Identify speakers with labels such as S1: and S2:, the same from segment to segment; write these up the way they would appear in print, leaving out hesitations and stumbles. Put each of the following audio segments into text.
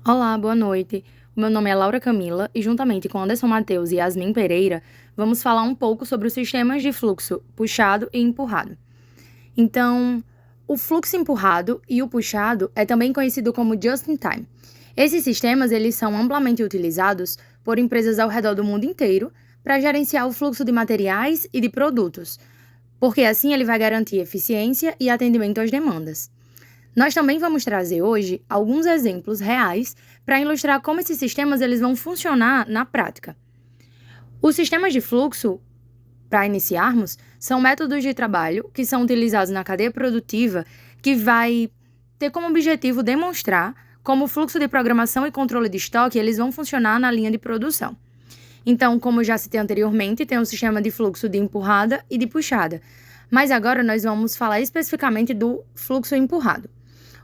S1: Olá, boa noite. O meu nome é Laura Camila e, juntamente com Anderson Matheus e Yasmin Pereira, vamos falar um pouco sobre os sistemas de fluxo puxado e empurrado. Então, o fluxo empurrado e o puxado é também conhecido como just-in-time. Esses sistemas eles são amplamente utilizados por empresas ao redor do mundo inteiro para gerenciar o fluxo de materiais e de produtos, porque assim ele vai garantir eficiência e atendimento às demandas. Nós também vamos trazer hoje alguns exemplos reais para ilustrar como esses sistemas eles vão funcionar na prática. Os sistemas de fluxo, para iniciarmos, são métodos de trabalho que são utilizados na cadeia produtiva que vai ter como objetivo demonstrar como o fluxo de programação e controle de estoque eles vão funcionar na linha de produção. Então, como já citei anteriormente, tem um sistema de fluxo de empurrada e de puxada. Mas agora nós vamos falar especificamente do fluxo empurrado.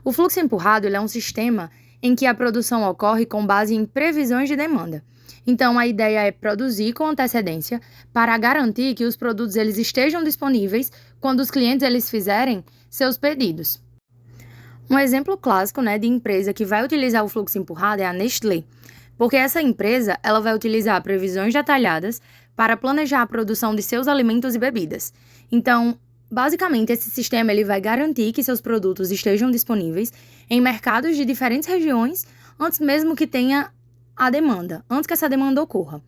S1: O fluxo empurrado ele é um sistema em que a produção ocorre com base em previsões de demanda. Então, a ideia é produzir com antecedência para garantir que os produtos eles estejam disponíveis quando os clientes eles fizerem seus pedidos. Um exemplo clássico, de empresa que vai utilizar o fluxo empurrado é a Nestlé, porque essa empresa ela vai utilizar previsões detalhadas para planejar a produção de seus alimentos e bebidas. Então, basicamente, esse sistema ele vai garantir que seus produtos estejam disponíveis em mercados de diferentes regiões antes mesmo que tenha a demanda, antes que essa demanda ocorra.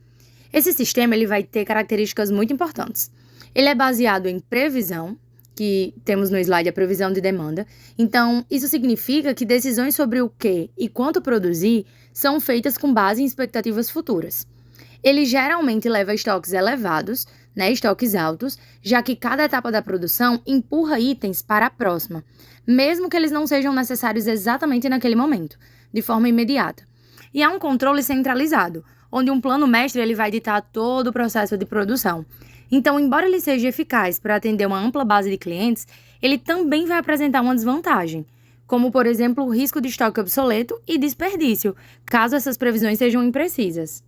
S1: Esse sistema ele vai ter características muito importantes. Ele é baseado em previsão, que temos no slide a previsão de demanda. Então, isso significa que decisões sobre o que e quanto produzir são feitas com base em expectativas futuras. Ele geralmente leva a estoques elevados, estoques altos, já que cada etapa da produção empurra itens para a próxima, mesmo que eles não sejam necessários exatamente naquele momento, de forma imediata. E há um controle centralizado, onde um plano mestre ele vai ditar todo o processo de produção. Então, embora ele seja eficaz para atender uma ampla base de clientes, ele também vai apresentar uma desvantagem, como, por exemplo, o risco de estoque obsoleto e desperdício, caso essas previsões sejam imprecisas.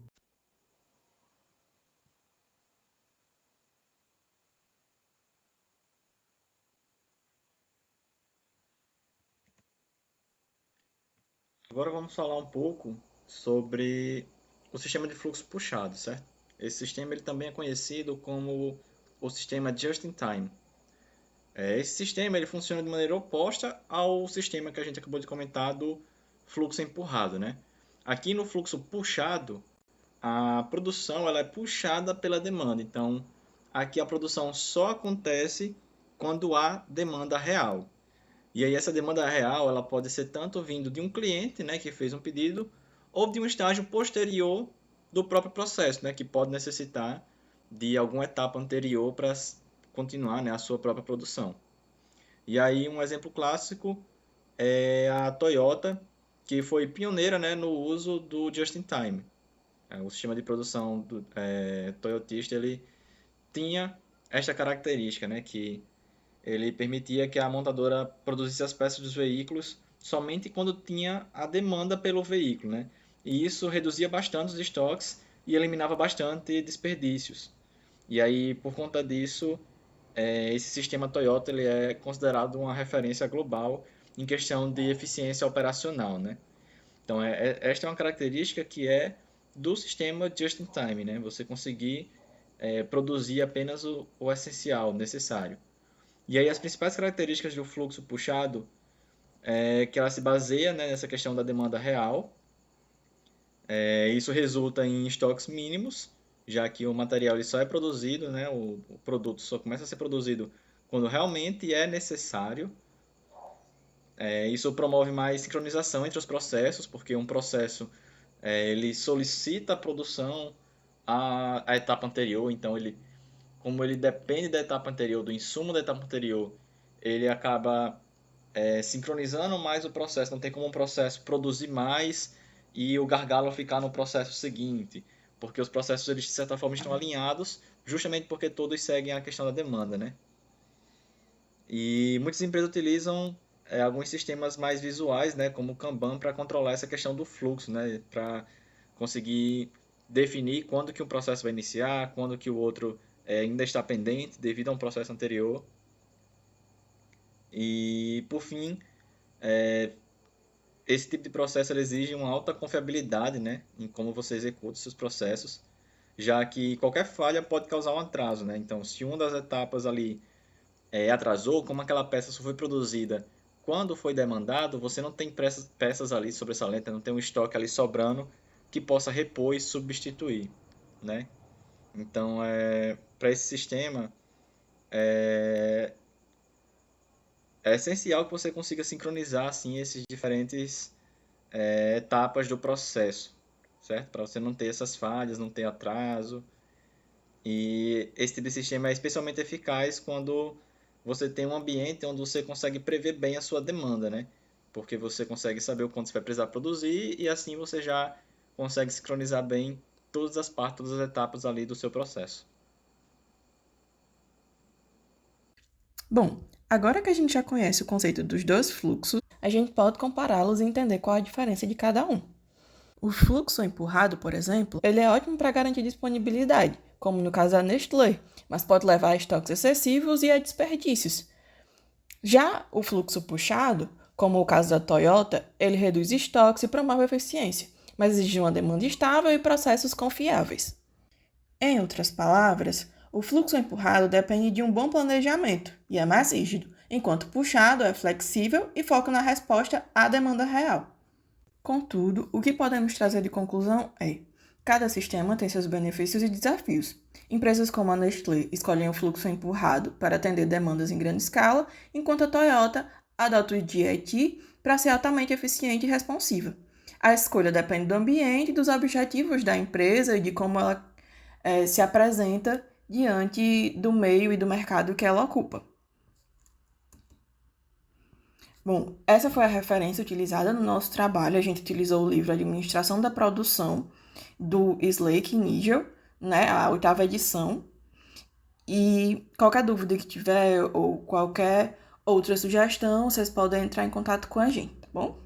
S2: Agora vamos falar um pouco sobre o sistema de fluxo puxado, certo? Esse sistema ele também é conhecido como o sistema just-in-time. Esse sistema ele funciona de maneira oposta ao sistema que a gente acabou de comentar do fluxo empurrado, né? Aqui no fluxo puxado, a produção ela é puxada pela demanda. Então, aqui a produção só acontece quando há demanda real. E aí essa demanda real, ela pode ser tanto vindo de um cliente, né, que fez um pedido, ou de um estágio posterior do próprio processo, né, que pode necessitar de alguma etapa anterior para continuar, né, a sua própria produção. E aí um exemplo clássico é a Toyota, que foi pioneira, né, no uso do just-in-time. O sistema de produção do Toyotista, ele tinha esta característica, né, que ele permitia que a montadora produzisse as peças dos veículos somente quando tinha a demanda pelo veículo, né? E isso reduzia bastante os estoques e eliminava bastante desperdícios. E aí, por conta disso, esse sistema Toyota ele é considerado uma referência global em questão de eficiência operacional, né? Então, esta é uma característica que é do sistema just-in-time, né? Você conseguir produzir apenas o essencial, necessário. E aí as principais características do fluxo puxado é que ela se baseia, né, nessa questão da demanda real. Isso resulta em estoques mínimos, já que o material ele só é produzido, né, o produto só começa a ser produzido quando realmente é necessário. Isso promove mais sincronização entre os processos, porque um processo ele solicita a produção à etapa anterior, então como ele depende da etapa anterior, do insumo da etapa anterior, ele acaba sincronizando mais o processo. Não tem como um processo produzir mais e o gargalo ficar no processo seguinte, porque os processos eles de certa forma estão alinhados, justamente porque todos seguem a questão da demanda, né? E muitas empresas utilizam alguns sistemas mais visuais, né, como o Kanban, para controlar essa questão do fluxo, né, para conseguir definir quando que um processo vai iniciar, quando que o outro ainda está pendente devido a um processo anterior. E, por fim, esse tipo de processo ele exige uma alta confiabilidade, né, em como você executa os seus processos, já que qualquer falha pode causar um atraso, né? Então, se uma das etapas ali atrasou, como aquela peça só foi produzida quando foi demandado, você não tem peças ali sobressalentes, não tem um estoque ali sobrando que possa repor e substituir, né? Então, para esse sistema, é, é essencial que você consiga sincronizar assim esses diferentes etapas do processo, certo? Para você não ter essas falhas, não ter atraso. E esse tipo de sistema é especialmente eficaz quando você tem um ambiente onde você consegue prever bem a sua demanda, né? Porque você consegue saber o quanto você vai precisar produzir e assim você já consegue sincronizar bem todas as partes, todas as etapas ali do seu processo.
S3: Bom, agora que a gente já conhece o conceito dos dois fluxos, a gente pode compará-los e entender qual a diferença de cada um. O fluxo empurrado, por exemplo, ele é ótimo para garantir disponibilidade, como no caso da Nestlé, mas pode levar a estoques excessivos e a desperdícios. Já o fluxo puxado, como o caso da Toyota, ele reduz estoques e promove eficiência, mas exige uma demanda estável e processos confiáveis. Em outras palavras, o fluxo empurrado depende de um bom planejamento e é mais rígido, enquanto o puxado é flexível e foca na resposta à demanda real. Contudo, o que podemos trazer de conclusão é: cada sistema tem seus benefícios e desafios. Empresas como a Nestlé escolhem o fluxo empurrado para atender demandas em grande escala, enquanto a Toyota adota o DIT para ser altamente eficiente e responsiva. A escolha depende do ambiente, dos objetivos da empresa e de como ela se apresenta diante do meio e do mercado que ela ocupa. Bom, essa foi a referência utilizada no nosso trabalho. A gente utilizou o livro Administração da Produção, do Slake e Nigel, né, a 8ª edição. E qualquer dúvida que tiver ou qualquer outra sugestão, vocês podem entrar em contato com a gente, tá bom?